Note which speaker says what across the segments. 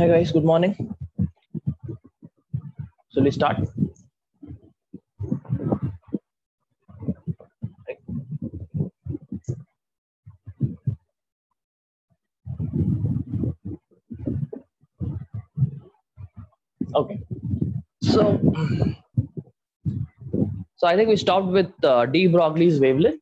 Speaker 1: Hi guys, good morning. So let's start. Okay. So I think we stopped with de Broglie's wavelength,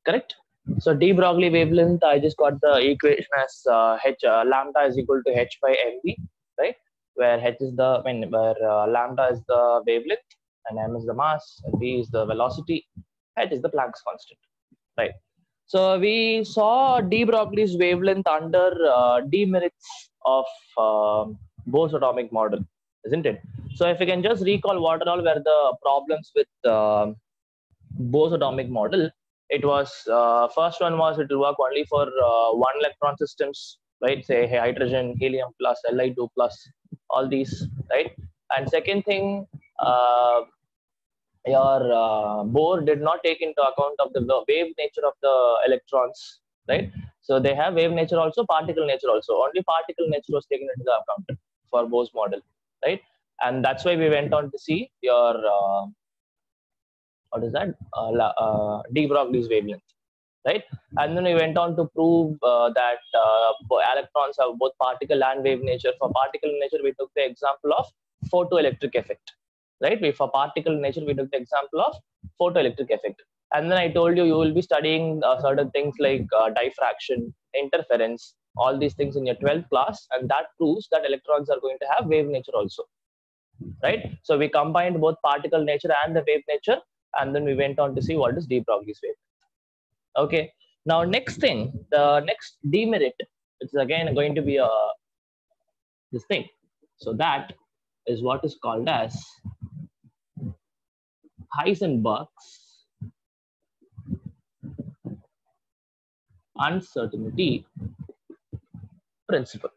Speaker 1: correct? So de Broglie wavelength, I just got the equation as h lambda is equal to h by mv, right? Where h is the where lambda is the wavelength and m is the mass, and v is the velocity, h is the Planck's constant, right? So we saw de Broglie's wavelength under demerits of Bose atomic model, isn't it? So if you can just recall what are all were the problems with Bose atomic model, it was first one was it will work only for one electron systems, right? Say hydrogen, helium plus, Li2 plus, all these, right? And second thing, your Bohr did not take into account of the wave nature of the electrons, right? So they have wave nature also, particle nature also. Only particle nature was taken into the account for Bohr's model, right? And that's why we went on to see your what is that? De Broglie's wavelength, right? And then we went on to prove that electrons have both particle and wave nature. For particle nature, we took the example of photoelectric effect, right? For particle nature, we took the example of photoelectric effect. And then I told you, you will be studying certain things like diffraction, interference, all these things in your 12th class. And that proves that electrons are going to have wave nature also, right? So we combined both particle nature and the wave nature. And then we went on to see what is de Broglie's wave. Okay. Now, next thing, the next demerit, it's again going to be this thing. So that is what is called as Heisenberg's uncertainty principle,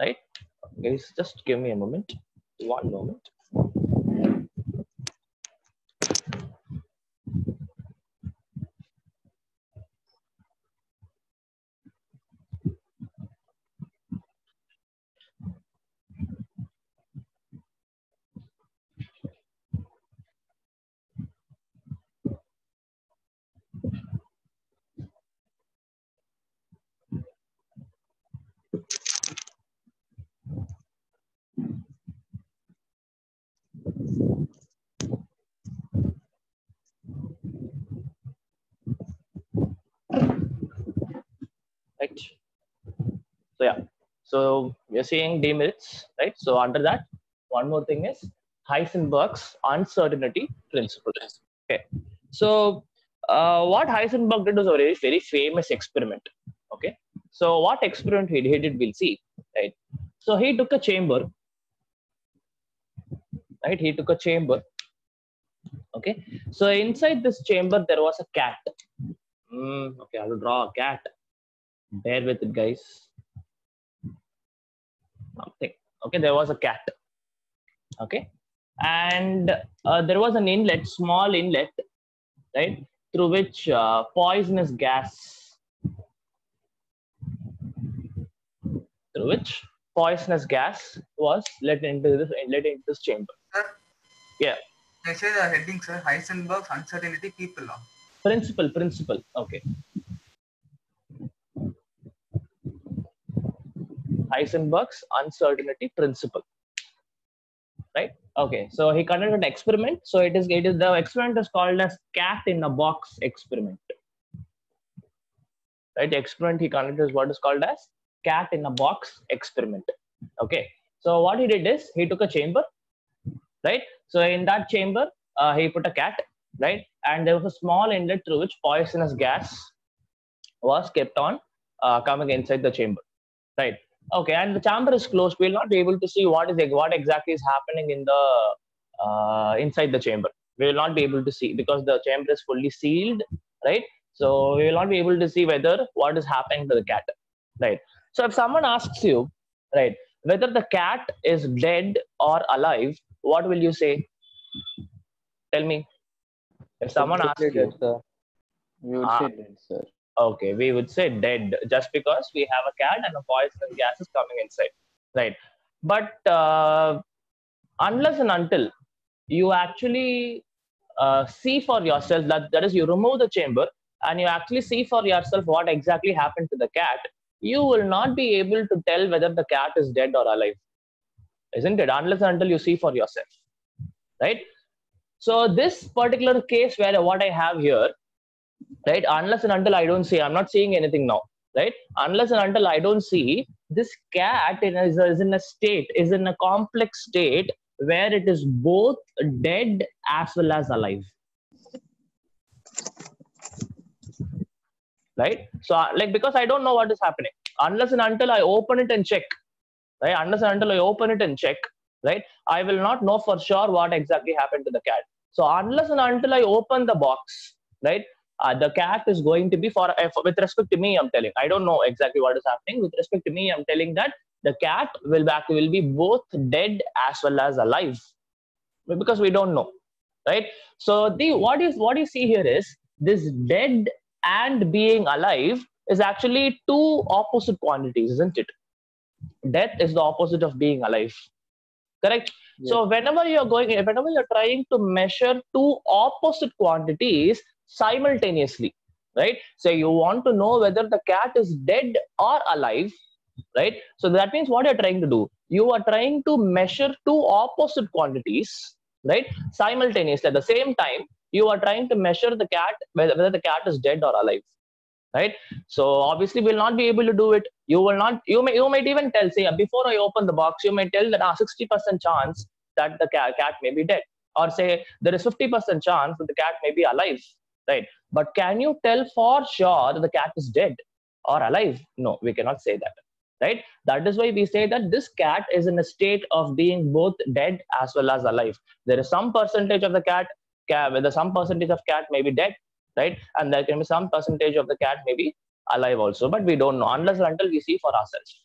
Speaker 1: right? Guys, just give me a moment. One moment. Right. So yeah, so we're seeing demerits, right? So under that, one more thing is Heisenberg's uncertainty principle. Okay, so what Heisenberg did was a very, very famous experiment. Okay, so what experiment he did, we'll see, right? So he took a chamber, right? He took a chamber. Okay, so inside this chamber there was a cat. Okay, I will draw a cat. Bear with it, guys. Something. Okay, there was a cat. Okay, and there was an inlet, small inlet, right, through which poisonous gas, was let into this chamber.
Speaker 2: Sir,
Speaker 1: Yeah.
Speaker 2: I say the heading, sir. Heisenberg's uncertainty people law.
Speaker 1: Principle. Okay. Heisenberg's uncertainty principle. Right. Okay. So he conducted an experiment. So it is the experiment is called as cat in a box experiment. Right. The experiment he conducted is what is called as cat in a box experiment. Okay. So what he did is he took a chamber, right? So in that chamber, he put a cat, right? And there was a small inlet through which poisonous gas was kept on coming inside the chamber, right? Okay, and the chamber is closed. We'll not be able to see what exactly is happening in the inside the chamber. We will not be able to see because the chamber is fully sealed, right? So we will not be able to see whether what is happening to the cat, right? So if someone asks you, right, whether the cat is dead or alive, what will you say? Tell me. If someone asks you,
Speaker 3: dead, sir. We would say dead, sir.
Speaker 1: Okay, we would say dead just because we have a cat and a poison gas is coming inside. right? But unless and until you actually see for yourself, that is, you remove the chamber and you actually see for yourself what exactly happened to the cat, you will not be able to tell whether the cat is dead or alive, isn't it? Unless and until you see for yourself, right? So this particular case where what I have here, right, unless and until I don't see, I'm not seeing anything now, right? Unless and until I don't see, this cat is in a state, is in a complex state where it is both dead as well as alive, right? So like, because I don't know what is happening unless and until I open it and check, right? Unless and until I open it and check, right, I will not know for sure what exactly happened to the cat. So unless and until I open the box, right, the cat is going to be with respect to me, I'm telling, I don't know exactly what is happening. With respect to me, I'm telling that the cat will be both dead as well as alive, because we don't know, right? So what you see here is this dead and being alive is actually two opposite quantities, isn't it? Death is the opposite of being alive, correct?
Speaker 3: Yes.
Speaker 1: So whenever you're trying to measure two opposite quantities simultaneously, right? So you want to know whether the cat is dead or alive, right? So that means what you're trying to do, you are trying to measure two opposite quantities, right, simultaneously. At the same time, you are trying to measure the cat, whether the cat is dead or alive, right? So obviously we'll not be able to do it. You might even tell, say, before I open the box, you may tell that 60% chance that the cat may be dead, or say there is 50% chance that the cat may be alive, right? But can you tell for sure that the cat is dead or alive? No, we cannot say that, right? That is why we say that this cat is in a state of being both dead as well as alive. There is some percentage of the whether some percentage of cat may be dead, right? And there can be some percentage of the cat may be alive also, but we don't know unless and until we see for ourselves,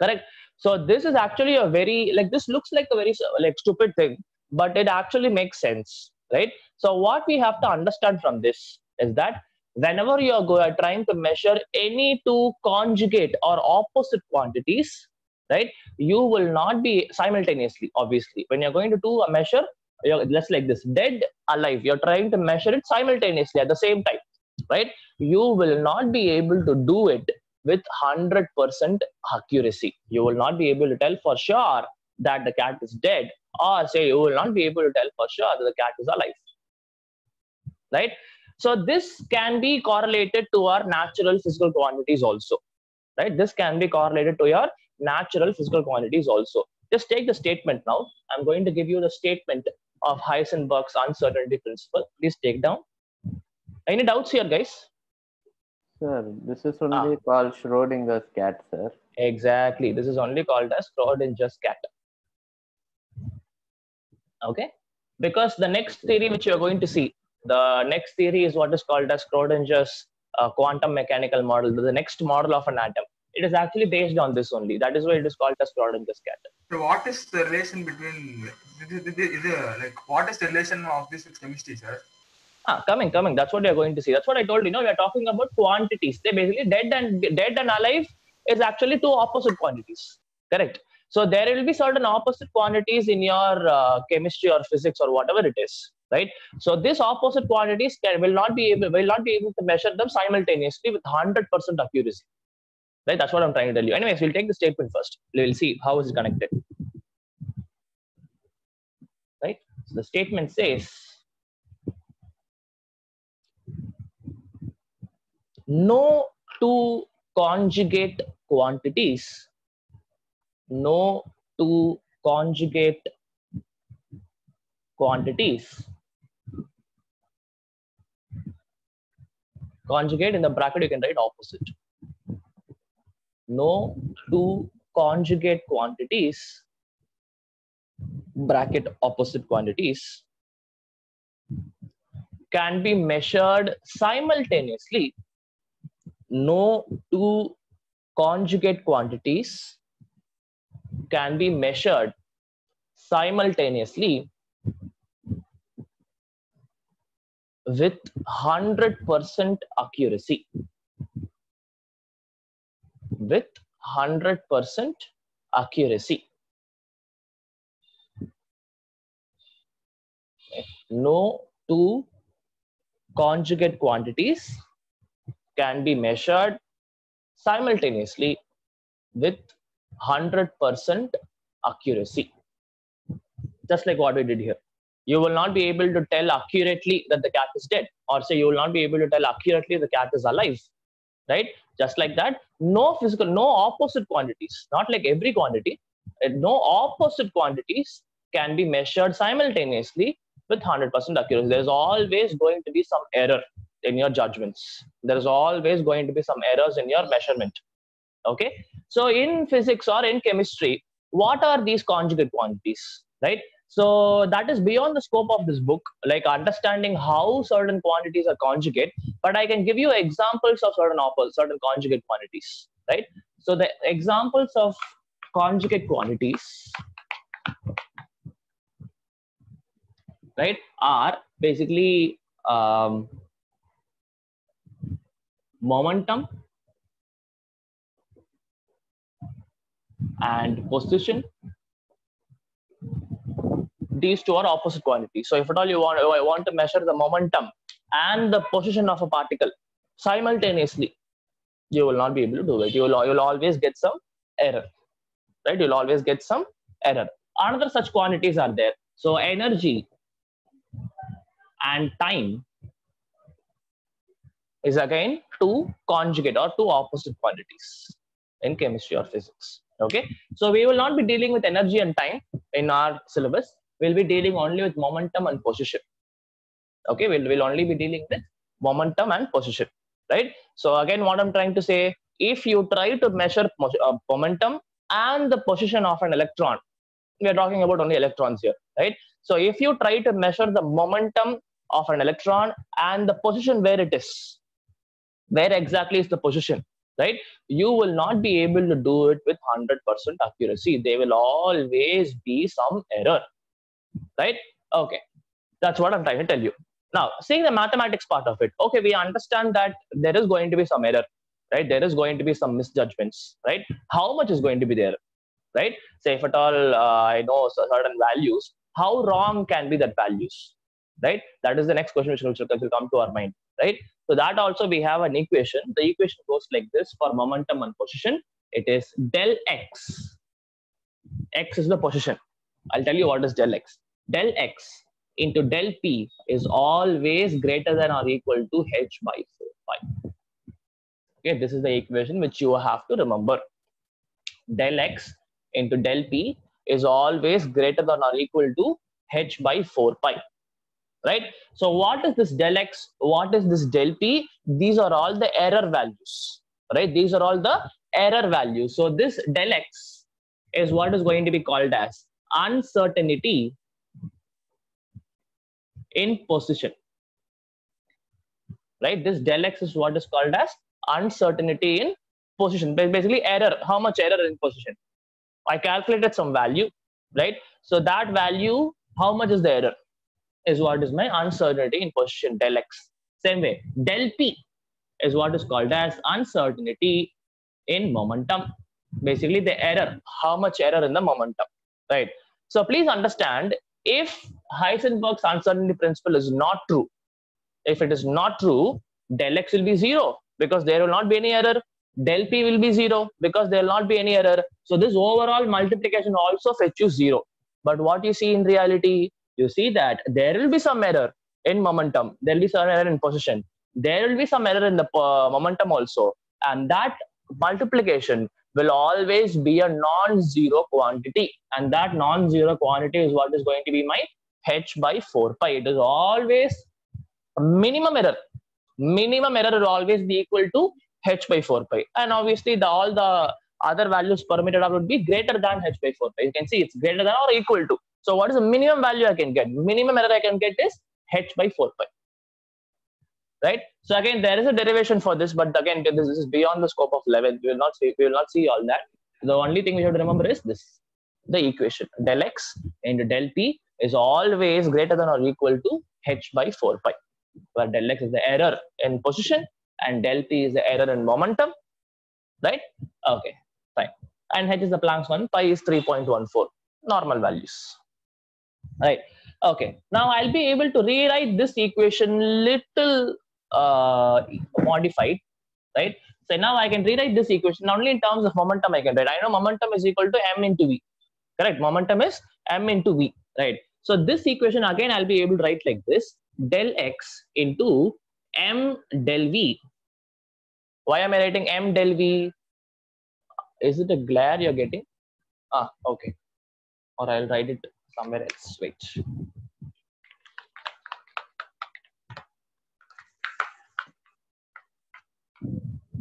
Speaker 1: correct? So this is actually a very, like, this looks like a very like stupid thing, but it actually makes sense, right? So what we have to understand from this is that whenever you are trying to measure any two conjugate or opposite quantities, right, you will not be simultaneously, obviously, when you're going to do a measure, just like this, dead, alive, you're trying to measure it simultaneously at the same time, right? You will not be able to do it with 100% accuracy. You will not be able to tell for sure that the cat is dead, or say you will not be able to tell for sure that the cat is alive, right? So this can be correlated to our natural physical quantities also, right? This can be correlated to your natural physical quantities also. Just take the statement now. I'm going to give you the statement of Heisenberg's uncertainty principle. Please take down. Any doubts here, guys?
Speaker 3: Sir, this is only called Schrodinger's cat, sir.
Speaker 1: Exactly. This is only called as Schrodinger's cat. Okay? Because the next theory which you're going to see, the next theory is what is called as Schrodinger's quantum mechanical model, the next model of an atom. It is actually based on this only. That is why it is called as Schrodinger's cat.
Speaker 2: So what is the relation between what is the relation of this with chemistry, sir?
Speaker 1: Coming. That's what you're going to see. That's what I told you. We are talking about quantities. They basically dead and alive is actually two opposite quantities. Correct. So there will be certain opposite quantities in your chemistry or physics or whatever it is, right? So these opposite quantities will not be able to measure them simultaneously with 100% accuracy, right? That's what I'm trying to tell you. Anyways, we'll take the statement first. We'll see how is it connected, right? So the statement says, no two conjugate quantities conjugate in the bracket you can write opposite. No two conjugate quantities bracket opposite quantities can be measured simultaneously. No two conjugate quantities can be measured simultaneously with 100% accuracy. With 100% accuracy. No two conjugate quantities can be measured simultaneously with 100% accuracy. Just like what we did here. You will not be able to tell accurately that the cat is dead, or say you will not be able to tell accurately the cat is alive, right? Just like that, no opposite quantities, not like every quantity, no opposite quantities can be measured simultaneously with 100% accuracy. There's always going to be some error in your judgments. There's always going to be some errors in your measurement. Okay, so in physics or in chemistry, what are these conjugate quantities, right? So that is beyond the scope of this book, like understanding how certain quantities are conjugate, but I can give you examples of certain conjugate quantities, right? So the examples of conjugate quantities, right, are basically momentum and position. These two are opposite quantities. So if at all you want to measure the momentum and the position of a particle simultaneously, you will not be able to do it. You'll always get some error, right? You'll always get some error. Another such quantities are there. So energy and time is again two conjugate or two opposite quantities in chemistry or physics. Okay, so we will not be dealing with energy and time in our syllabus. We'll be dealing only with momentum and position. Okay, we'll only be dealing with momentum and position, right? So again, what I'm trying to say, if you try to measure momentum and the position of an electron, we are talking about only electrons here, right? So if you try to measure the momentum of an electron and the position where it is, where exactly is the position, right? You will not be able to do it with 100% accuracy. There will always be some error, right? Okay, that's what I'm trying to tell you. Now, seeing the mathematics part of it, okay, we understand that there is going to be some error, right? There is going to be some misjudgments, right? How much is going to be there, right? Say if at all I know certain values, how wrong can be that values, right? That is the next question which will come to our mind, right? So that also we have an equation. The equation goes like this for momentum and position. It is del x. X is the position. I'll tell you what is del x. Del x into del p is always greater than or equal to h by 4 pi. Okay, this is the equation which you have to remember. Del x into del p is always greater than or equal to h by 4 pi. Right? So what is this del x? What is this del p? These are all the error values, right? These are all the error values. So this del x is what is going to be called as uncertainty in position, right? This del x is what is called as uncertainty in position. Basically error, how much error in position. I calculated some value, right? So that value, how much is the error, is what is my uncertainty in position, del x. Same way, del p is what is called as uncertainty in momentum. Basically the error, how much error in the momentum, right? So please understand, if Heisenberg's uncertainty principle is not true, if it is not true, del x will be 0 because there will not be any error. Del p will be 0 because there will not be any error. So this overall multiplication also fetch you 0. But what you see in reality, you see that there will be some error in momentum, there will be some error in position, there will be some error in the momentum also, and that multiplication will always be a non-zero quantity, and that non-zero quantity is what is going to be my h by 4 pi. It is always minimum error. Minimum error will always be equal to h by 4 pi, and obviously all the other values permitted would be greater than h by 4 pi. You can see it's greater than or equal to. So what is the minimum value I can get? Minimum error I can get is h by 4 pi. Right? So again, there is a derivation for this, but again, this is beyond the scope of 11. We will not see all that. The only thing we have to remember is this: the equation del x into del p is always greater than or equal to h by 4 pi, where del x is the error in position and del p is the error in momentum. Right? Okay, fine. and h is the Planck's one, pi is 3.14, normal values, right? Okay, now I'll be able to rewrite this equation little modified, right? So now I can rewrite this equation not only in terms of momentum. I can write, I know momentum is equal to m into v, correct? Momentum is m into v, right? So this equation again I'll be able to write like this: del x into m del v. Why am I writing m del v? Is it a glare you're getting? Ah, okay. Or I'll write it somewhere else. Wait.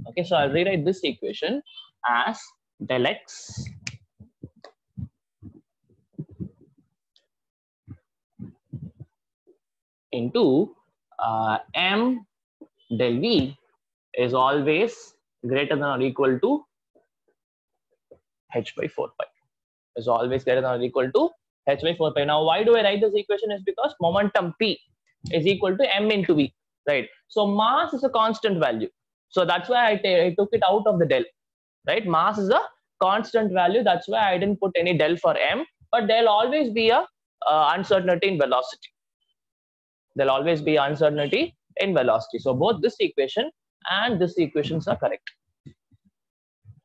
Speaker 1: Okay, so I'll rewrite this equation as del x into m del v is always greater than or equal to h by 4 pi. Is always greater than or equal to h by 4 pi. Now, why do I write this equation? Is because momentum p is equal to m into v, right? So mass is a constant value. So that's why I took it out of the del, right? Mass is a constant value. That's why I didn't put any del for m, but there'll always be a uncertainty in velocity. There'll always be uncertainty in velocity. So both this equation and this equations are correct.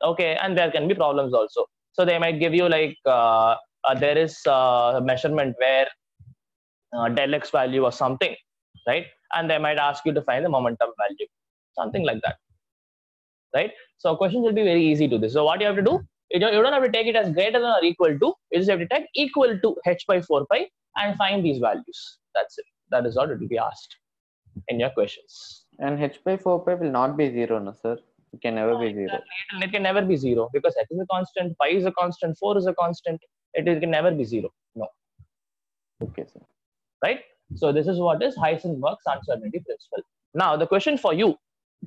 Speaker 1: Okay, and there can be problems also. So they might give you like there is a measurement where del x value or something, right? And they might ask you to find the momentum value, something like that, right? So questions will be very easy to this. So what you have to do, you don't have to take it as greater than or equal to. You just have to take equal to h by 4 pi and find these values. That's it. That is what it will be asked in your questions.
Speaker 3: And h by 4 pi will not be 0, no, sir? It can never be 0.
Speaker 1: It can never be 0 because h is a constant, pi is a constant, 4 is a constant. It can never be 0. No.
Speaker 3: Okay, sir.
Speaker 1: Right? So this is what is Heisenberg's uncertainty principle. Now the question for you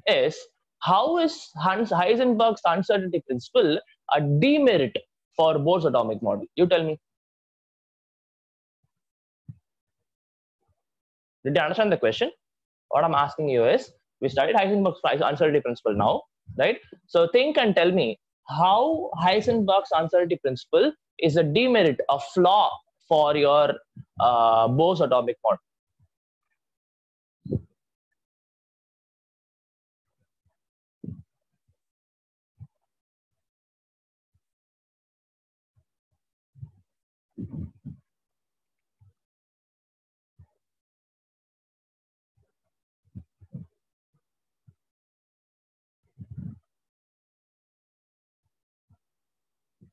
Speaker 1: is, how is Heisenberg's uncertainty principle a demerit for Bohr's atomic model? You tell me. Did you understand the question? What I'm asking you is, we studied Heisenberg's uncertainty principle now, right? So think and tell me how Heisenberg's uncertainty principle is a demerit, a flaw for your Bohr's atomic model.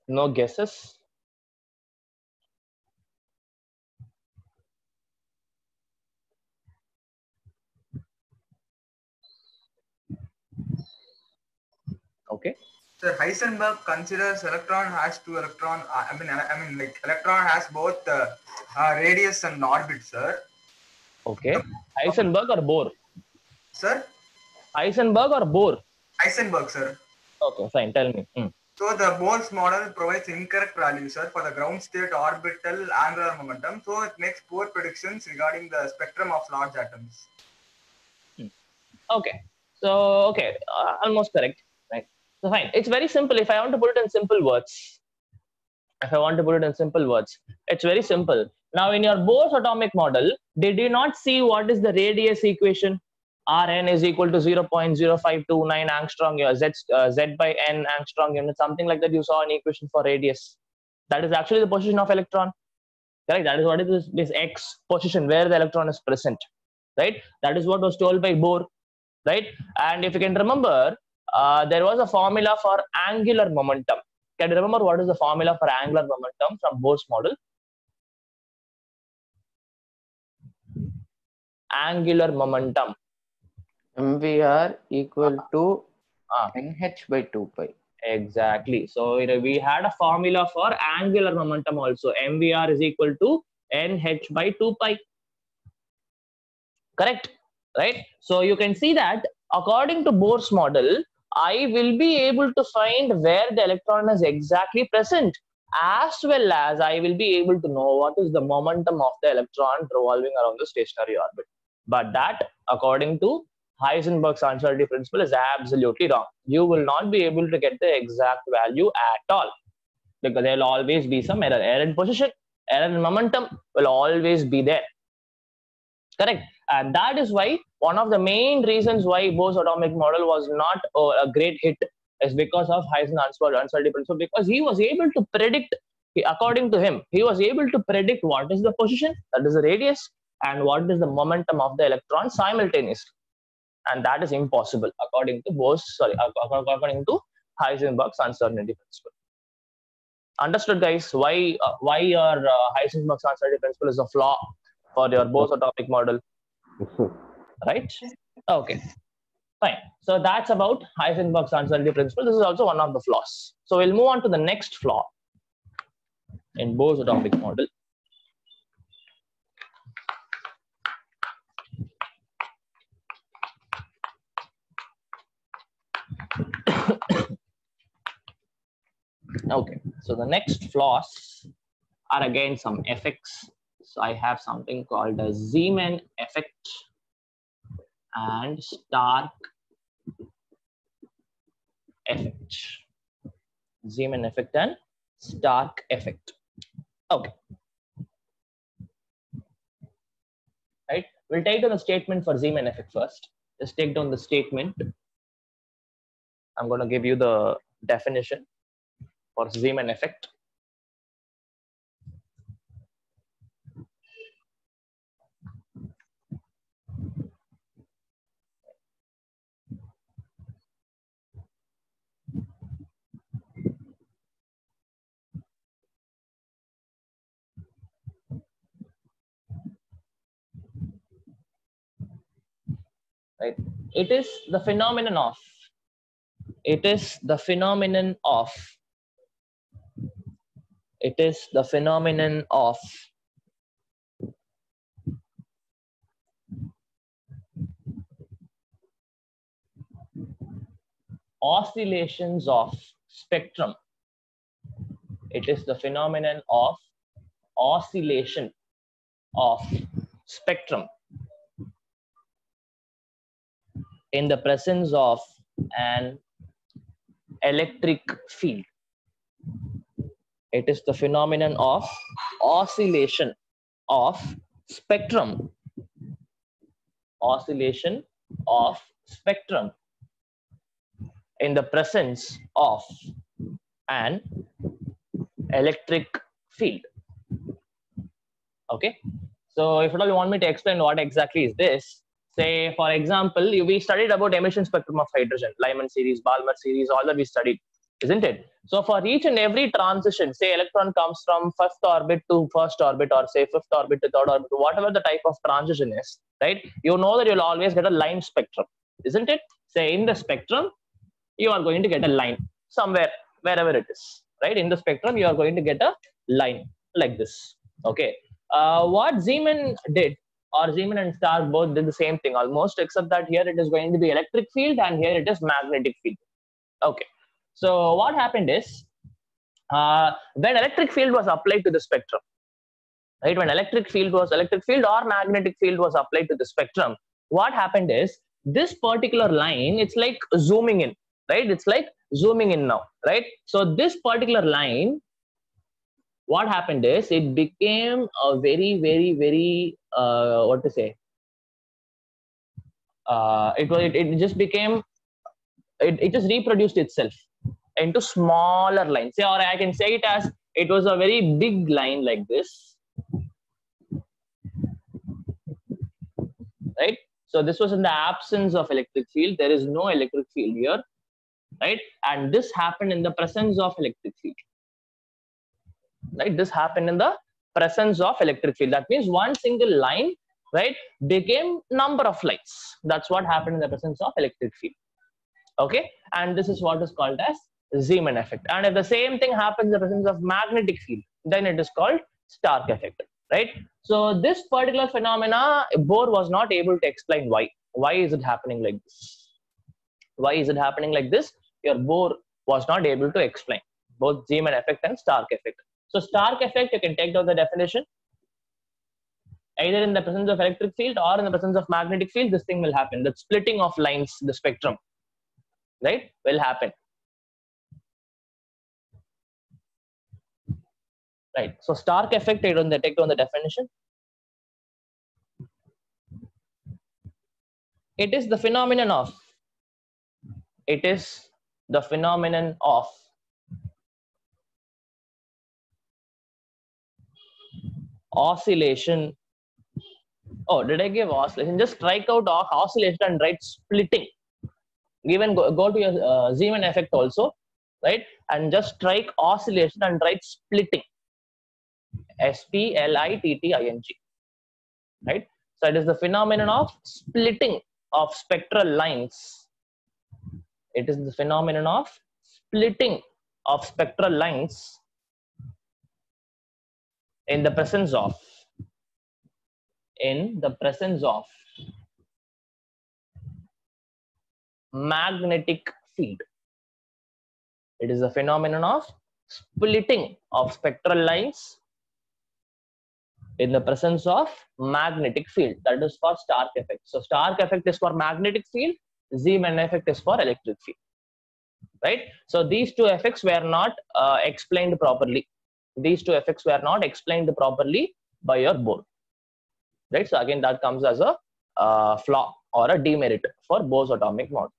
Speaker 1: No guesses? Okay.
Speaker 2: So Heisenberg considers electron has two electron. I mean, like electron has both radius and orbit, sir.
Speaker 1: Okay. Heisenberg or Bohr?
Speaker 2: Sir?
Speaker 1: Heisenberg or Bohr?
Speaker 2: Heisenberg, sir.
Speaker 1: Okay, fine. Tell me.
Speaker 2: So the Bohr's model provides incorrect values, sir, for the ground state orbital angular momentum. So it makes poor predictions regarding the spectrum of large atoms.
Speaker 1: Okay. So, okay, almost correct, right? So fine. It's very simple. If I want to put it in simple words, it's very simple. Now, in your Bohr's atomic model, did you not see what is the radius equation? Rn is equal to 0.0529 angstrom, Z by n angstrom unit, something like that. You saw an equation for radius. That is actually the position of electron. Correct? That is what is this x position where the electron is present. Right? That is what was told by Bohr. Right? And if you can remember, there was a formula for angular momentum. Can you remember what is the formula for angular momentum from Bohr's model? Angular momentum.
Speaker 3: MVR equal to NH by 2 pi.
Speaker 1: Exactly. So we had a formula for angular momentum also. MVR is equal to NH by 2 pi. Correct? Right? So you can see that according to Bohr's model, I will be able to find where the electron is exactly present, as well as I will be able to know what is the momentum of the electron revolving around the stationary orbit. But that, according to Heisenberg's uncertainty principle is absolutely wrong. You will not be able to get the exact value at all, because there will always be some error. Error in position, error in momentum will always be there. Correct. And that is why one of the main reasons why Bohr's atomic model was not a great hit is because of Heisenberg's uncertainty principle, because he was able to predict, according to him, he was able to predict what is the position, that is the radius, and what is the momentum of the electron simultaneously. And that is impossible according to according to Heisenberg's uncertainty principle. Understood, guys? Why your Heisenberg's uncertainty principle is a flaw for your Bohr's atomic model, right? Okay, fine. So that's about Heisenberg's uncertainty principle. This is also one of the flaws. So we'll move on to the next flaw in Bohr's atomic model. Okay, so the next flaws are again some effects. So I have something called a Zeeman effect and Stark effect. Zeeman effect and Stark effect. Okay. Right. We'll take down the statement for Zeeman effect first. Just take down the statement. I'm going to give you the definition for Zeeman effect. Right. It is the phenomenon of oscillations of spectrum. It is the phenomenon of oscillation of spectrum in the presence of an electric field. It is the phenomenon of oscillation of spectrum. Oscillation of spectrum in the presence of an electric field. Okay. So if at all you want me to explain what exactly is this, say for example, we studied about emission spectrum of hydrogen, Lyman series, Balmer series, all that we studied, isn't it? So for each and every transition, say electron comes from fifth orbit to first orbit, or say fifth orbit to third orbit, whatever the type of transition is, right? You know that you'll always get a line spectrum, isn't it? Say in the spectrum, you are going to get a line somewhere, wherever it is, right? In the spectrum, you are going to get a line like this. Okay. What Zeeman did, or Zeeman and Stark both did the same thing almost, except that here it is going to be electric field and here it is magnetic field. Okay. So what happened is, when electric field was applied to the spectrum, right? When electric field or magnetic field was applied to the spectrum, what happened is this particular line, it's like zooming in, right? It's like zooming in now, right? So this particular line, what happened is it became a very, very, very, what to say? It just became, it just reproduced itself into smaller lines. Or I can say it as it was a very big line like this, right? So this was in the absence of electric field. There is no electric field here, right? And this happened in the presence of electric field, right? This happened in the presence of electric field. That means one single line, right, became number of lines. That's what happened in the presence of electric field. Okay, and this is what is called as Zeeman effect. And if the same thing happens in the presence of magnetic field, then it is called Stark effect, right? So this particular phenomena, Bohr was not able to explain why. Why is it happening like this? Why is it happening like this? Your Bohr was not able to explain both Zeeman effect and Stark effect. So Stark effect, you can take down the definition. Either in the presence of electric field or in the presence of magnetic field, this thing will happen. The splitting of lines, the spectrum, right, will happen. Right. So Stark effect, take on the definition. It is the phenomenon of oscillation. Oh, did I give oscillation? Just strike out oscillation and write splitting. Even go to your Zeeman effect also, right? And just strike oscillation and write splitting. SPLITTING. Right? So it is the phenomenon of splitting of spectral lines. It is the phenomenon of splitting of spectral lines in the presence of magnetic field. It is the phenomenon of splitting of spectral lines in the presence of magnetic field. That is for Stark effect. So Stark effect is for magnetic field, Zeeman effect is for electric field. Right? So these two effects were not explained properly. These two effects were not explained properly by your board. Right? So again, that comes as a flaw or a demerit for Bose atomic model.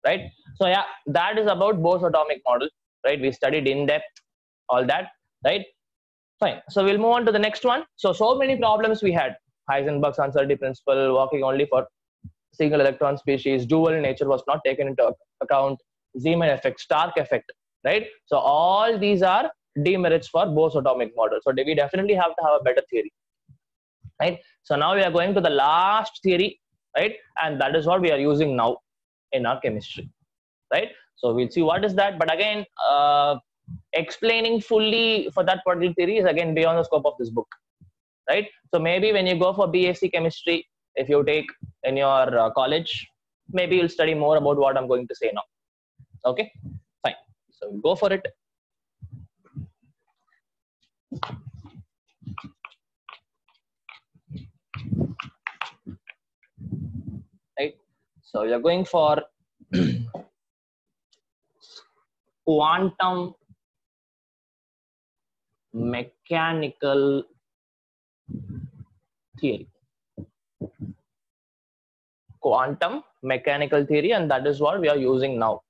Speaker 1: Right? So yeah, that is about Bose atomic model. Right? We studied in depth all that. Right? Fine. So we'll move on to the next one. So many problems we had. Heisenberg's uncertainty principle, working only for single electron species, dual nature was not taken into account, Zeeman effect, Stark effect, right? So all these are demerits for Bose atomic model. So we definitely have to have a better theory, right? So now we are going to the last theory, right? And that is what we are using now in our chemistry, right? So we'll see what is that. But again, explaining fully for that particular theory is again beyond the scope of this book, right? So maybe when you go for BSc chemistry, if you take in your college, maybe you'll study more about what I'm going to say now. Okay, fine. So we'll go for it. Right. So you're going for quantum mechanical theory. Quantum mechanical theory, and that is what we are using now.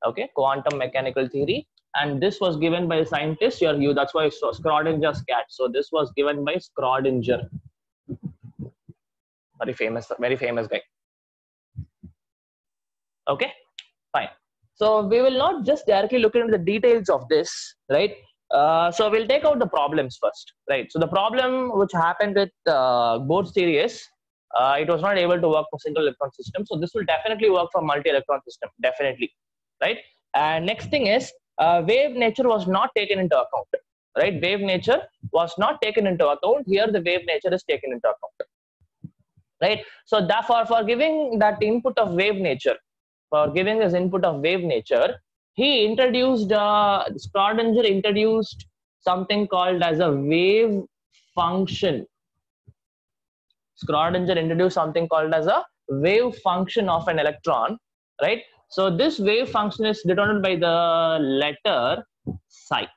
Speaker 1: Okay, quantum mechanical theory, and this was given by a scientist. That's why it's Schrodinger's cat. So this was given by Schrodinger, very famous guy. Okay, fine. So we will not just directly look into the details of this, right? So we'll take out the problems first, right? So the problem which happened with Bode's theory is it was not able to work for single electron system. So this will definitely work for multi-electron system, definitely, right? And next thing is wave nature was not taken into account, right? Wave nature was not taken into account. Here the wave nature is taken into account, right? So therefore, for giving that input of wave nature, he introduced, Schrodinger introduced something called as a wave function. Schrodinger introduced something called as a wave function of an electron, right? So this wave function is denoted by the letter psi,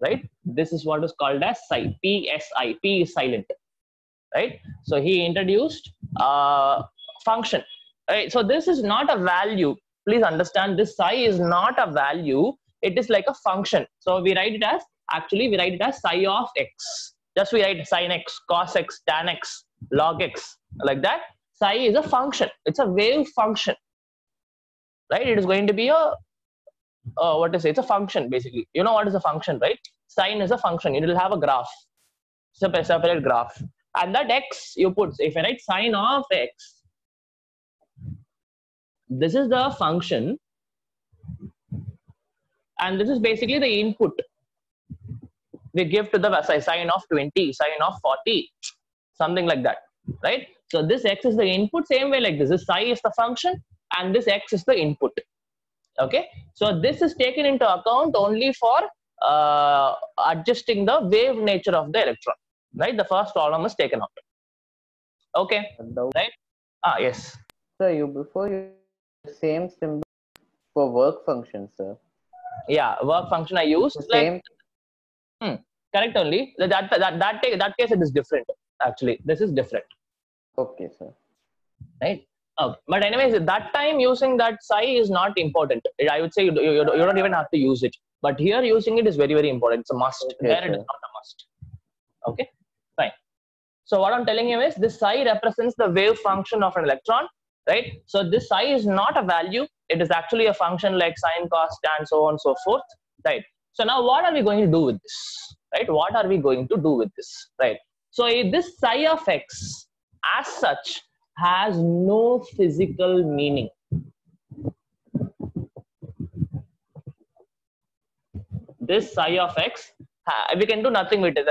Speaker 1: right? This is what is called as psi, P-S-I, P is silent, right? So he introduced a function, right? So this is not a value. Please understand, this psi is not a value. It is like a function. So we write it as, psi of x. Just we write sin x, cos x, tan x, log x, like that. Psi is a function. It's a wave function, right? It is going to be a, it's a function basically. You know what is a function, right? Sine is a function. It will have a graph, separate graph. And that x you put, if I write sine of x, this is the function, and this is basically the input we give to the sine of 20, sine of 40, something like that, right? So this x is the input, same way like this psi is the function and this x is the input. Okay, so this is taken into account only for adjusting the wave nature of the electron. right? The first problem is taken out. Okay, right? Yes.
Speaker 3: Sir, before you the same symbol for work function, sir.
Speaker 1: Yeah, work function I used
Speaker 3: The
Speaker 1: like
Speaker 3: same.
Speaker 1: correct only. That case it is different. Actually, this is different,
Speaker 3: Okay, sir.
Speaker 1: right? But anyways, at that time using that psi is not important. I would say you don't even have to use it. But here using it is very, very important. It's a must.
Speaker 3: Okay,
Speaker 1: There it is
Speaker 3: sir.
Speaker 1: not a must. Okay, fine. So what I'm telling you is this psi represents the wave function of an electron, right? So this psi is not a value. It is actually a function like sine, cos, tan, so on and so forth, right? So now what are we going to do with this, right? What are we going to do with this, right? So this psi of x as such has no physical meaning. This psi of x, we can do nothing with it.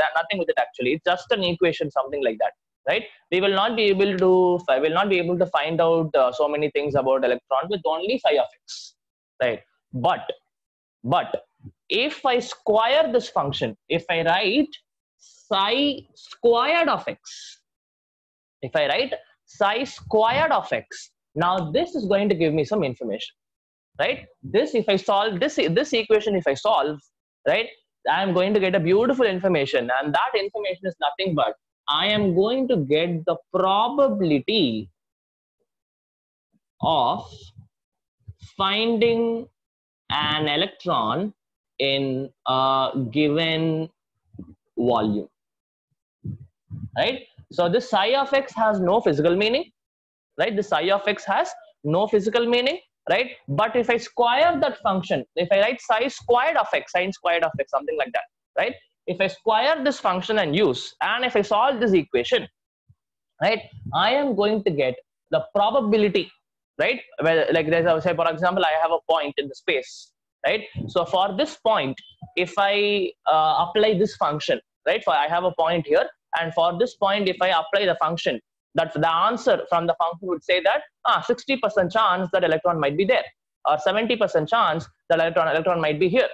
Speaker 1: Actually, it's just an equation, something like that, right? We will not be able to find out so many things about electrons with only psi of x, right? But if I square this function, if I write psi squared of x, now this is going to give me some information, right? This, if I solve this equation, if I solve, right, I am going to get a beautiful information, and that information is nothing but I am going to get the probability of finding an electron in a given volume, right? So this psi of x has no physical meaning, right? The psi of x has no physical meaning, right? But if I square that function, if I write psi squared of x, sine squared of x, something like that, right? If I square this function and use, and if I solve this equation, right, I am going to get the probability, right? Well, like there's a, say for example, I have a point in the space, right? So for this point, if I apply this function, right? For I have a point here, and for this point, if I apply the function, that the answer from the function would say that 60% chance that electron might be there, or 70% chance that electron might be here,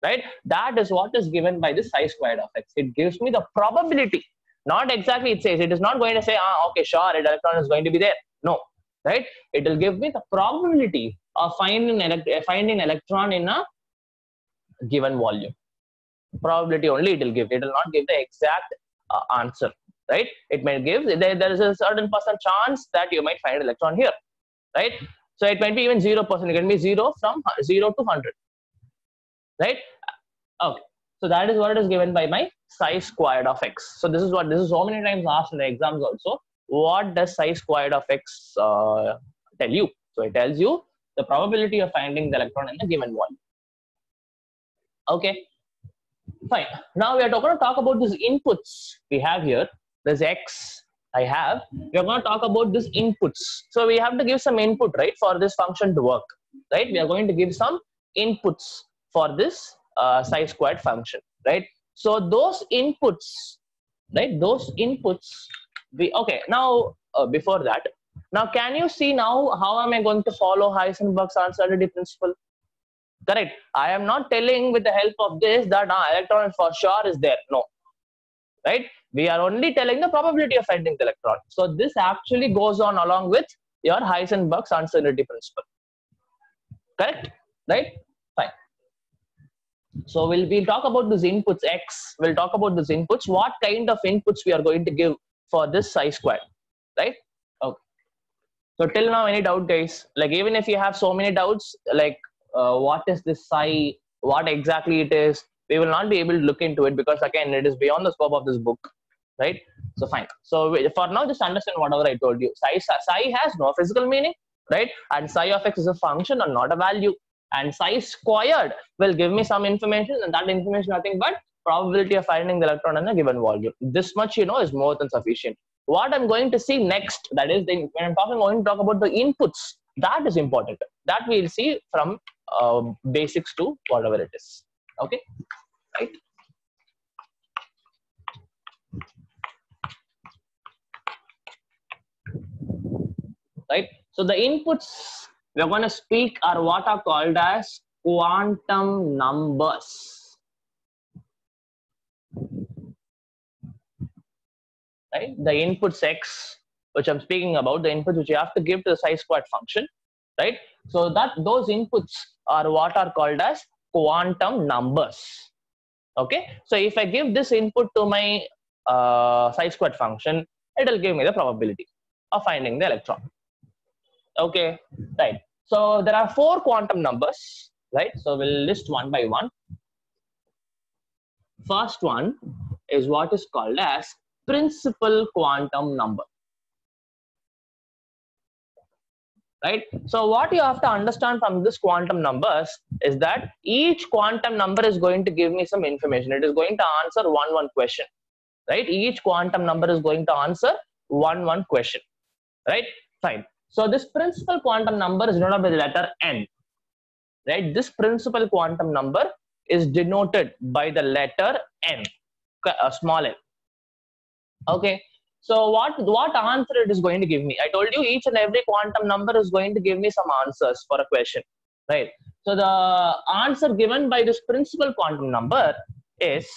Speaker 1: right? That is what is given by this psi squared of x. It gives me the probability. Not exactly it says, it is not going to say, okay, sure, an electron is going to be there. No, right? It will give me the probability of finding electron in a given volume. Probability only it will give. It will not give the exact answer, right? It may give, there is a certain percent chance that you might find electron here, right? So it might be even 0%. It can be 0 from 0 to 100, right? Okay. So that is what is given by my psi squared of x. So this is so many times asked in the exams also. What does psi squared of x tell you? So it tells you the probability of finding the electron in a given volume. Okay, fine. Now we are going to talk about these inputs we have here. There's x I have. We are going to talk about these inputs. So we have to give some input, right, for this function to work, right? We are going to give some inputs for this psi squared function, right? So those inputs, right? Okay. Now before that, now can you see now how am I going to follow Heisenberg's uncertainty principle? Correct. I am not telling with the help of this that electron for sure is there. No, right? We are only telling the probability of finding the electron. So this actually goes on along with your Heisenberg's uncertainty principle. Correct? Right? Fine. So we'll talk about these inputs x. We'll talk about these inputs. What kind of inputs we are going to give for this psi squared, right? Okay. So till now, any doubt, guys? Like even if you have so many doubts, like what is this psi? What exactly it is? We will not be able to look into it because again, it is beyond the scope of this book, right? So fine. So for now, just understand whatever I told you. Psi has no physical meaning, right? And psi of x is a function and not a value. And psi squared will give me some information, and that information nothing but probability of finding the electron in a given volume. This much you know is more than sufficient. What I'm going to see next, that is when I'm going to talk about the inputs, that is important. That we'll see from basics to whatever it is. Okay, right? Right. So the inputs we're going to speak are what are called as quantum numbers. right? The inputs x, which I'm speaking about, the inputs which you have to give to the chi-squared function, right? So that those inputs are what are called as quantum numbers. Okay, so if I give this input to my chi-squared function, it will give me the probability of finding the electron. Okay, right. So there are 4 quantum numbers, right? So we'll list one by one. First one is what is called as principal quantum number. Right? So what you have to understand from this quantum numbers is that each quantum number is going to give me some information. It is going to answer one question, right? Each quantum number is going to answer one question, right? Fine. So this principal quantum number is denoted by the letter n, right? This principal quantum number is denoted by the letter n, small n. Okay. So what answer it is going to give me? I told you each and every quantum number is going to give me some answers for a question, right? So the answer given by this principal quantum number is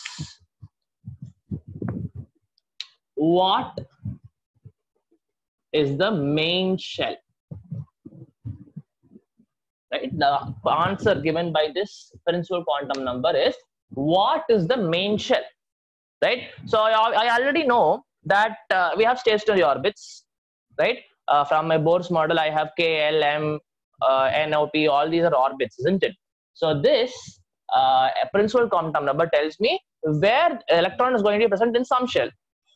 Speaker 1: what is the main shell, right? The answer given by this principal quantum number is what is the main shell, right? So I already know that we have stationary orbits, right? From my Bohr's model, I have K, L, M, NOP, all these are orbits, isn't it? So this principal quantum number tells me where electron is going to be present in some shell,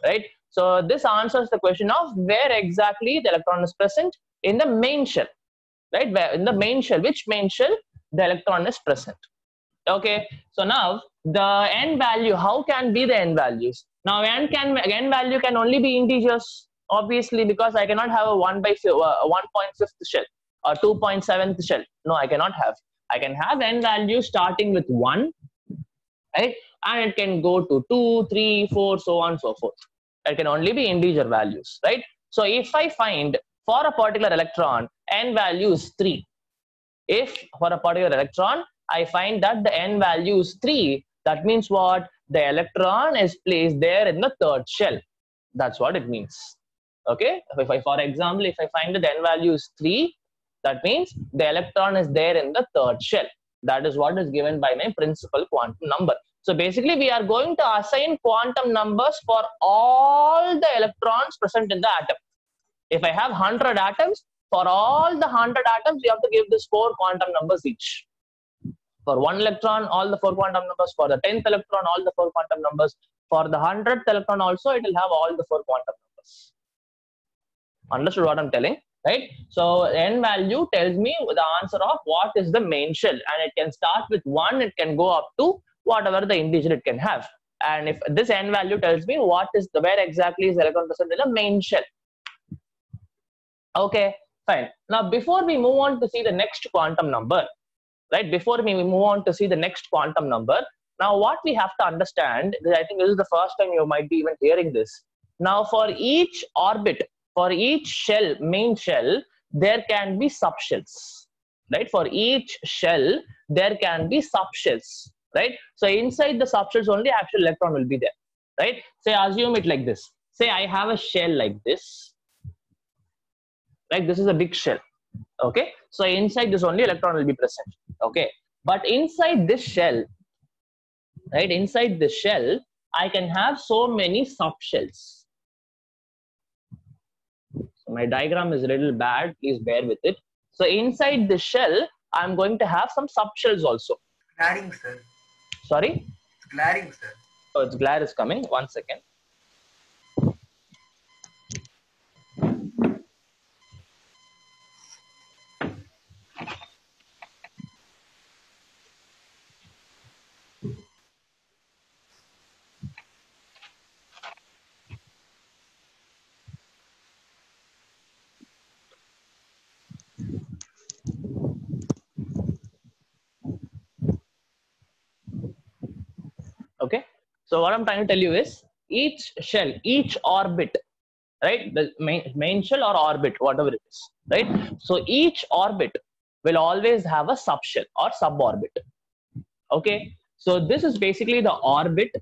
Speaker 1: right? So this answers the question of where exactly the electron is present in the main shell, right? Where in the main shell, which main shell the electron is present. Okay, so now the n value, how can be the n values? Now n value can only be integers, obviously, because I cannot have a 1/5 shell or 2.7th shell. No, I cannot have. I can have n value starting with 1, right? And it can go to 2, 3, 4, so on and so forth. It can only be integer values, right? So if I find for a particular electron n value is 3, if for a particular electron I find that the n value is 3, that means what? The electron is placed there in the third shell. That's what it means. Okay, if I, for example, if I find that the n value is 3, that means the electron is there in the third shell. That is what is given by my principal quantum number. So basically, we are going to assign quantum numbers for all the electrons present in the atom. If I have 100 atoms, for all the 100 atoms, we have to give this 4 quantum numbers each. For 1 electron, all the 4 quantum numbers. For the 10th electron, all the 4 quantum numbers. For the 100th electron also, it will have all the 4 quantum numbers. Understood what I'm telling, right? So n value tells me the answer of what is the main shell, and it can start with 1, it can go up to whatever the integer it can have. And if this n value tells me what is the where exactly is the electron present in the main shell. Okay, fine. Now before we move on to see the next quantum number, right? Before we move on to see the next quantum number, now what we have to understand, I think this is the first time you might be even hearing this. Now for each orbit, for each shell, main shell, there can be subshells, right? For each shell, there can be subshells, right? So inside the subshells only actual electron will be there, right? Say assume it like this. Say I have a shell like this, right? This is a big shell. Okay, so inside this only electron will be present. Okay, but inside this shell, right? Inside this shell, I can have so many subshells. So my diagram is a little bad. Please bear with it. So inside the shell, I'm going to have some subshells also.
Speaker 2: Glaring, sir.
Speaker 1: Sorry?
Speaker 2: It's glaring, sir.
Speaker 1: Oh, it's glare is coming. 1 second. Okay, so what I'm trying to tell you is each shell, each orbit, right? The main shell or orbit, whatever it is, right? So each orbit will always have a subshell or suborbit. Okay, so this is basically the orbit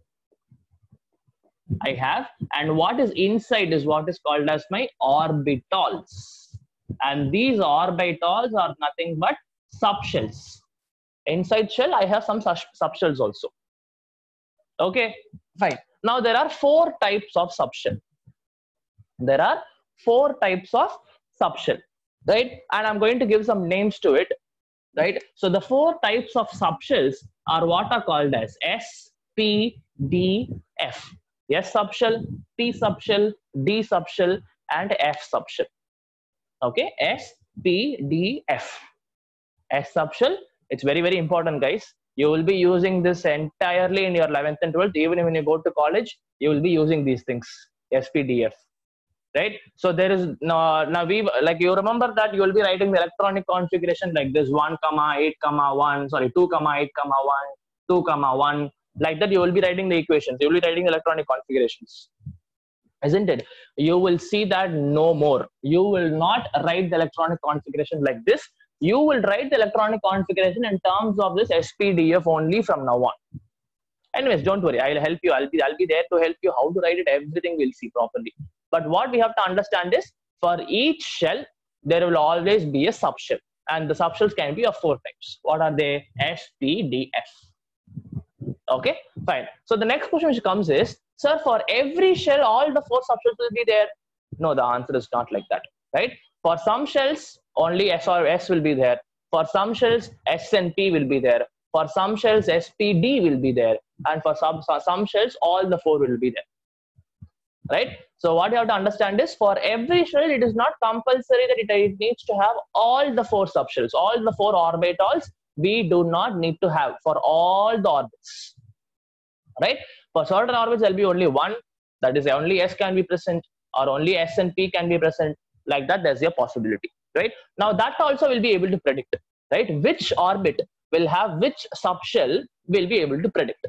Speaker 1: I have, and what is inside is what is called as my orbitals. And these orbitals are nothing but subshells. Inside shell, I have some subshells also. Okay, fine. Now there are 4 types of subshell. There are 4 types of subshell, right? And I'm going to give some names to it, right? So the 4 types of subshells are what are called as S, P, D, F. S subshell, P subshell, D subshell, and F subshell. Okay, S, P, D, F. S subshell, it's very, very important, guys. You will be using this entirely in your 11th and 12th. Even when you go to college, you will be using these things, S, P, D, F. Right? So there is now we like you remember that you will be writing the electronic configuration like this 1, 8, 1, sorry 2, 8, 1, 2, 1. Like that you will be writing the equations. You will be writing the electronic configurations. Isn't it? You will see that no more. You will not write the electronic configuration like this. You will write the electronic configuration in terms of this SPDF only from now on. Anyways, don't worry. I'll help you. I'll be there to help you how to write it. Everything we'll see properly. But what we have to understand is for each shell, there will always be a subshell. And the subshells can be of 4 types. What are they? S, P, D, F. Okay, fine. So the next question which comes is, sir, for every shell, all the 4 subshells will be there. No, the answer is not like that, right? For some shells, only S or S will be there. For some shells, S and P will be there. For some shells, S, P, D will be there. And for some shells, all the 4 will be there. Right? So what you have to understand is for every shell, it is not compulsory that it needs to have all the 4 subshells, all the 4 orbitals. We do not need to have for all the orbits. Right? For certain orbits, there will be only one. That is, only S can be present, or only S and P can be present. Like that, there's a possibility. Right? Now that also will be able to predict. Right? Which orbit will have which subshell will be able to predict.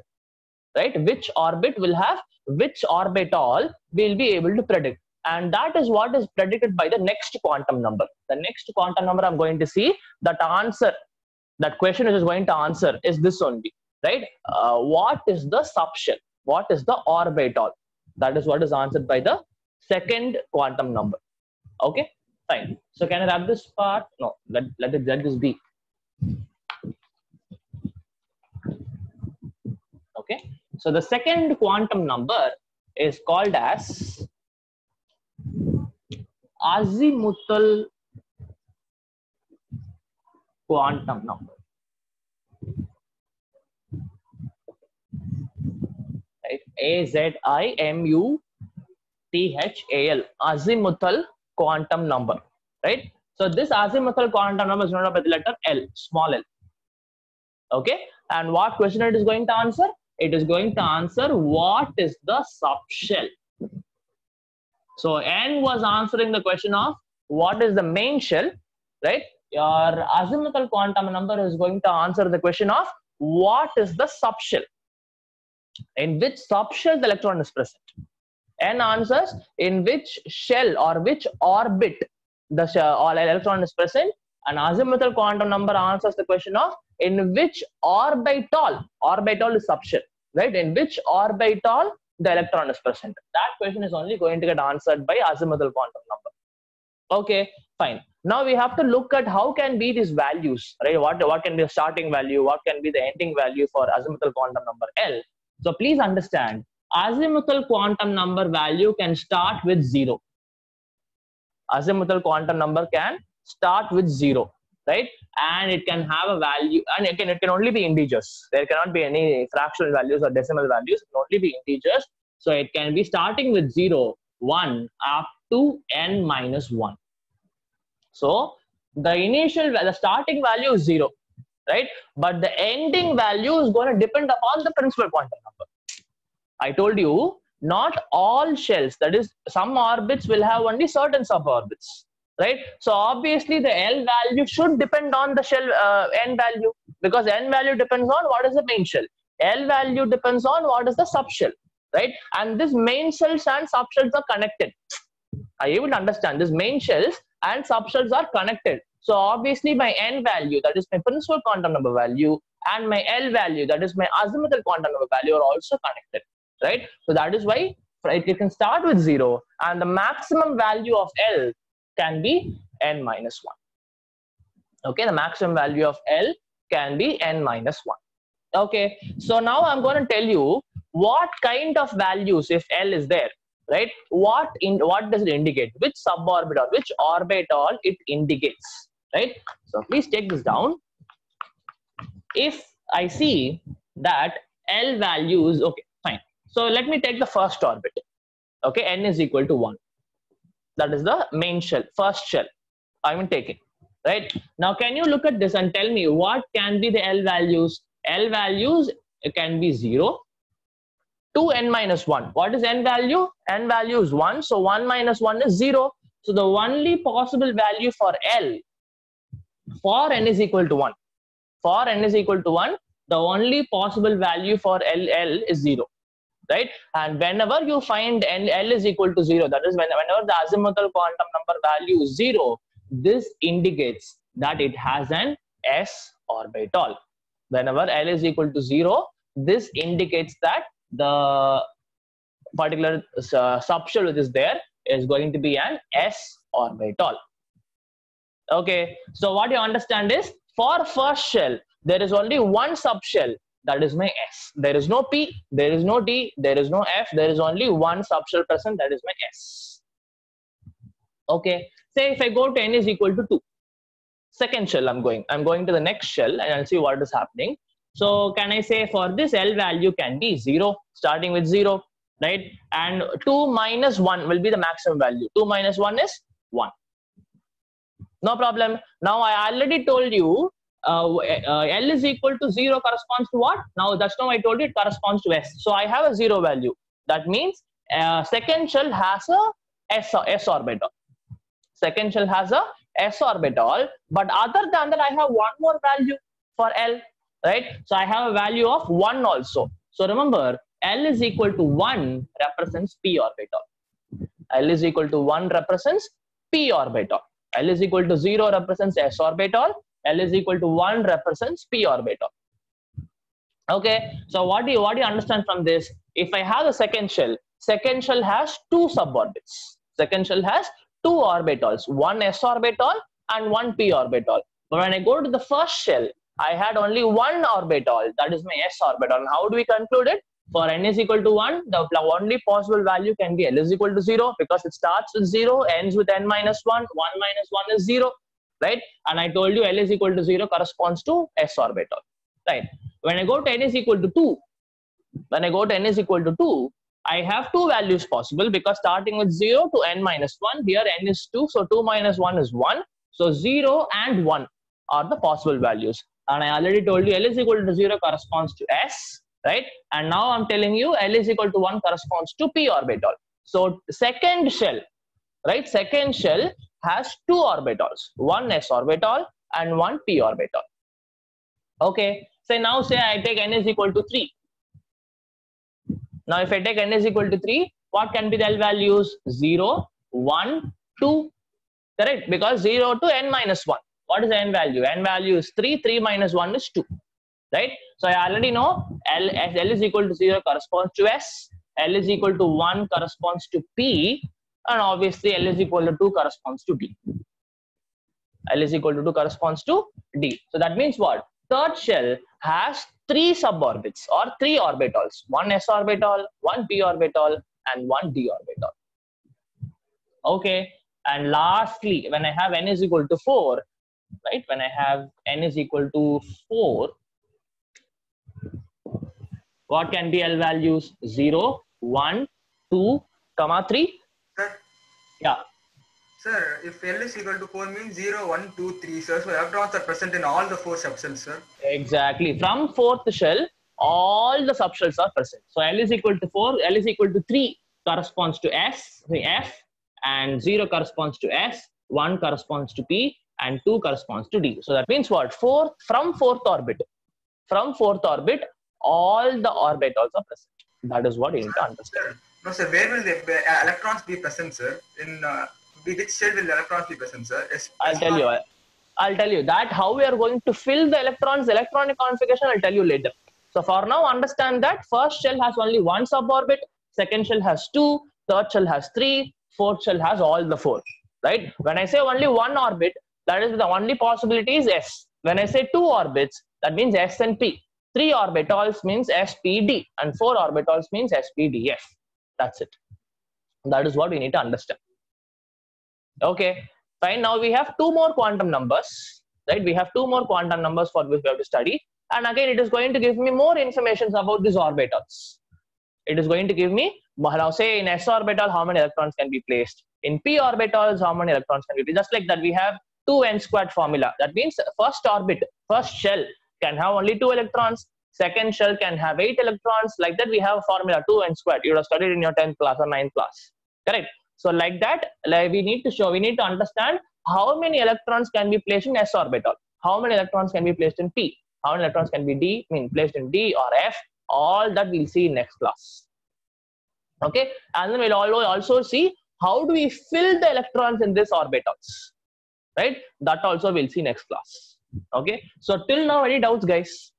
Speaker 1: Right? Which orbit will have which orbital will be able to predict. And that is what is predicted by the next quantum number. The next quantum number I'm going to see, that answer, that question which is going to answer is this only. Right? What is the subshell? What is the orbital? That is what is answered by the second quantum number. Okay? Fine. So can I wrap this part? No, let this be. Okay? So the second quantum number is called as azimuthal quantum number. Right? AZIMUTHAL, azimuthal quantum number. Right? So this azimuthal quantum number is known by the letter L, small l. Okay? And what question it is going to answer? It is going to answer what is the subshell. So N was answering the question of what is the main shell, right? Your azimuthal quantum number is going to answer the question of what is the subshell. In which subshell the electron is present. N answers in which shell or which orbit the electron is present. And azimuthal quantum number answers the question of in which orbital is subshell, right? In which orbital the electron is present. That question is only going to get answered by azimuthal quantum number. Okay, fine. Now we have to look at how can be these values, right? What can be the starting value? What can be the ending value for azimuthal quantum number L? So please understand, azimuthal quantum number value can start with 0. Azimuthal quantum number can start with 0, right? And it can have a value, and it can only be integers. There cannot be any fractional values or decimal values. It can only be integers. So it can be starting with 0, 1 up to n minus 1. So the starting value is 0, right? But the ending value is going to depend upon the principal quantum number. I told you, not all shells, that is, some orbits will have only certain suborbits. Right? So obviously the L value should depend on the shell N value, because N value depends on what is the main shell. L value depends on what is the subshell, right? And this main shells and subshells are connected. I even understand this main shells and subshells are connected. So obviously my N value, that is my principal quantum number value, and my L value, that is my azimuthal quantum number value, are also connected, right? So that is why It can start with 0, and the maximum value of L can be n minus 1. Okay, the maximum value of L can be n minus 1. Okay, so now I'm going to tell you what kind of values, if L is there, right? What does it indicate? Which suborbital, which orbital it indicates, right? So please take this down. If I see that L values, okay, fine. So let me take the first orbit. Okay, n is equal to 1. That is the main shell, first shell I'm taking, right? Now, can you look at this and tell me what can be the L values? L values can be 0 to n minus 1. What is n value? N value is 1. So 1 minus 1 is 0. So the only possible value for L for n is equal to 1. For n is equal to 1, the only possible value for L is 0. Right? And whenever you find L is equal to 0, that is whenever the azimuthal quantum number value is 0, this indicates that it has an s orbital. Whenever L is equal to 0, this indicates that the particular subshell which is there is going to be an s orbital. Okay, so what you understand is, for first shell, there is only one subshell, that is my S. There is no P, there is no D, there is no F, there is only one subshell present, that is my S. Okay, say if I go to n is equal to 2, second shell I'm going to the next shell and I'll see what is happening. So can I say for this L value can be 0, starting with 0, right? And 2 minus 1 will be the maximum value. 2 minus 1 is 1. No problem. Now I already told you L is equal to 0 corresponds to what? Now that's now I told you it corresponds to S. So I have a 0 value. That means second shell has a S orbital. Second shell has a S orbital, but other than that I have one more value for L, right? So I have a value of 1 also. So remember, L is equal to 1 represents P orbital. L is equal to 1 represents P orbital. L is equal to 0 represents S orbital. L is equal to 1 represents P orbital. Okay, so what do you understand from this? If I have the second shell has 2 suborbits. Second shell has 2 orbitals, one S orbital and one P orbital. But when I go to the first shell, I had only one orbital, that is my S orbital. And how do we conclude it? For n is equal to 1, the only possible value can be L is equal to 0, because it starts with 0, ends with n minus 1, 1 minus 1 is 0, right? And I told you L is equal to 0 corresponds to S orbital, right? When I go to n is equal to 2, I have 2 values possible, because starting with 0 to n minus 1, here n is 2, so 2 minus 1 is 1. So 0 and 1 are the possible values. And I already told you L is equal to 0 corresponds to S, right? And now I'm telling you L is equal to 1 corresponds to P orbital. So second shell, right? Second shell has 2 orbitals, one S orbital and one P orbital. Okay, so now say I take n is equal to 3. Now if I take n is equal to 3, what can be the L values? 0, 1, 2, correct? Because 0 to n minus 1. What is the n value? N value is 3, 3 minus 1 is 2, right? So I already know L is equal to 0 corresponds to S, L is equal to 1 corresponds to P, and obviously L is equal to 2 corresponds to D. L is equal to 2 corresponds to D. So that means what? Third shell has 3 suborbits or 3 orbitals, one S orbital, one P orbital, and one D orbital. Okay, and lastly, when I have n is equal to 4, right? When I have n is equal to 4, what can be L values? 0, 1, 2, 3.
Speaker 2: Sir?
Speaker 1: Yeah.
Speaker 2: Sir, if L is equal to 4 means 0, 1, 2, 3, sir. So electrons are present in all the 4 subshells, sir.
Speaker 1: Exactly. From fourth shell, all the subshells are present. So L is equal to 4, L is equal to 3 corresponds to S, F, and 0 corresponds to S, 1 corresponds to P, and 2 corresponds to D. So that means what? From fourth orbit, all the orbitals are present. That is what you need to understand.
Speaker 2: No, sir. Where will the electrons be present, sir? In which shell will the electrons be present, sir?
Speaker 1: I'll tell you that how we are going to fill the electrons, electronic configuration, I'll tell you later. So for now, understand that first shell has only one suborbit, second shell has 2, third shell has 3, fourth shell has all the 4, right? When I say only one orbit, that is the only possibility is S. When I say 2 orbits, that means S and P. 3 orbitals means SPD, and 4 orbitals means SPDF. That's it. That is what we need to understand. Okay, fine. Now we have 2 more quantum numbers, right? We have 2 more quantum numbers for which we have to study. And again, it is going to give me more information about these orbitals. It is going to give me, now say in S orbital, how many electrons can be placed. In P orbitals, how many electrons can be placed. Just like that, we have 2n² formula. That means first orbit, first shell can have only 2 electrons. Second shell can have 8 electrons. Like that, we have a formula 2n². You would have studied in your 10th class or 9th class. Correct? So like that, like we need to understand how many electrons can be placed in S orbital. How many electrons can be placed in P. How many electrons can be placed in D or F. All that we'll see in next class. Okay, and then we'll also see how do we fill the electrons in these orbitals, right? That also we'll see next class. Okay, so till now, any doubts, guys?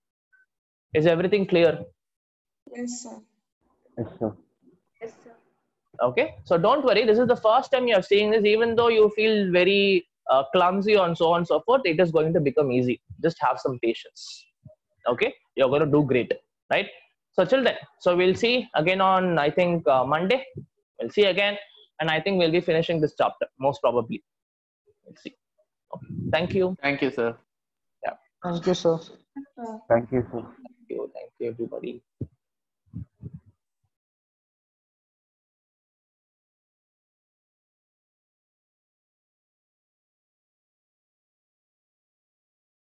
Speaker 1: Is everything clear?
Speaker 4: Yes, sir.
Speaker 3: Yes, sir.
Speaker 4: Yes, sir.
Speaker 1: Okay, so don't worry, this is the first time you are seeing this. Even though you feel very clumsy and so on and so forth, it is going to become easy. Just have some patience. Okay, you're going to do great, right? So till then, so we'll see again on, I think, Monday. We'll see again, and I think we'll be finishing this chapter, most probably. We'll see. Okay. Thank you.
Speaker 3: Thank you, sir.
Speaker 1: Yeah.
Speaker 5: Thank you, sir.
Speaker 3: Thank you, sir.
Speaker 1: Thank you, everybody.